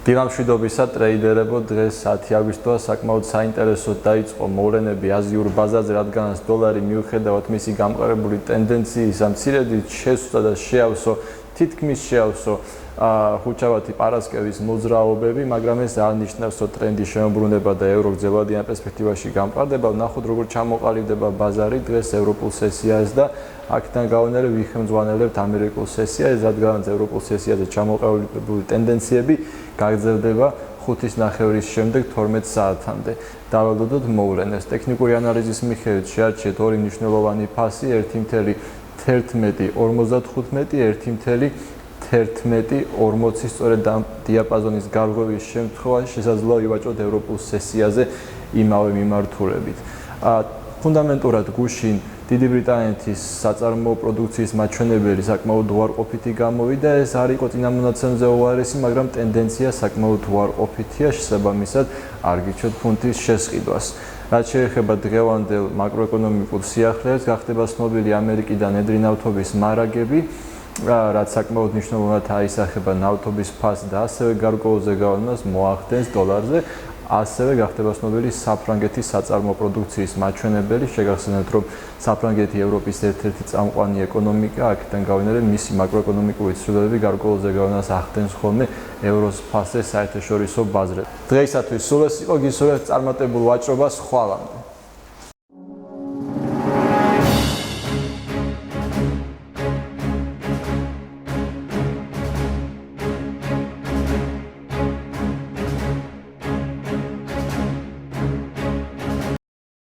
დილამშვიდობისა ტრეიდერებო, დღეს 10 აგვისტოა საკმაოდ საინტერესოდ დაიწყო მოვლენები აზიურ ბაზარზე, რადგანაც დოლარი მიუხედავად მისი გამყარებული ტენდენციისა მცირედით შესვლა და შეავსო თითქმის შეავსო ხუჩავათი პარასკევის მოძრაობები, მაგრამ ეს არ ნიშნავს, რომ ტრენდი შემოbrunდება და ევრო გრძელვადიან პერსპექტივაში გამყარდება. ვნახოთ, როგორ ჩამოყალიბდება ბაზარი დღეს ევროპულ სესიაზე და აქედან გამომდინარე ვიხმძღვანელებთ ამერიკულ სესიაზე, რადგანაც ევროპულ სესიაზე ჩამოყალიბებული ტენდენციები გაგრძელდება 5:30 შემდეგ 12 საათამდე. დავალოდოთ მოვლენებს. ტექნიკური ანალიზის მიხედვით შეარჩიეთ ორი მნიშვნელოვანი ფასი, 1.11.55, 1.11.40 სწორედ ამ დიაპაზონის გარღვევის შემთხვევაში შესაძლოა ივაჭოთ ევროპულ სესიაზე იმავე მიმართულებით. ფუნდამენტურად გუშინ დიდი ბრიტანეთის საწარმოო პროდუქციის მაჩვენებელი საკმაოდ უარყოფითი გამოვიდა. ეს არ იყო წინამონაცემზე უარესი, მაგრამ ტენდენცია საკმაოდ უარყოფითია, შესაბამისად არ გიჩვენთ ფუნტის შესყიდვას. რაც შეეხება დღევანდელ მაკროეკონომიკურ სიახლეებს, გახდება ცნობილი ამერიკიდან ედრი ნავთობის მარაგები, რაც საკმაოდ მნიშვნელოვნად აისახება ნავთობის ფასს და ასევე გარკვეულზე გავლენას მოახდენს დოლარზე. ასევე გახდება ცნობილი საფრანგეთის საწარმოო პროდუქციის მაჩვენებელი. შეგახსენებთ, რომ საფრანგეთი ევროპის ერთ-ერთი წამყვანი ეკონომიკა, აქედან გამომდინარე მისი მაკროეკონომიკური ცვლილებები გარკვეულზე გავლენას ახდენს ხოლმე ევროს ფასზე საერთაშორისო ბაზრზე. დღეისათვის სულ ეს იყო, გისურვებთ წარმატებულ ვაჭრობას, ხვალამდე.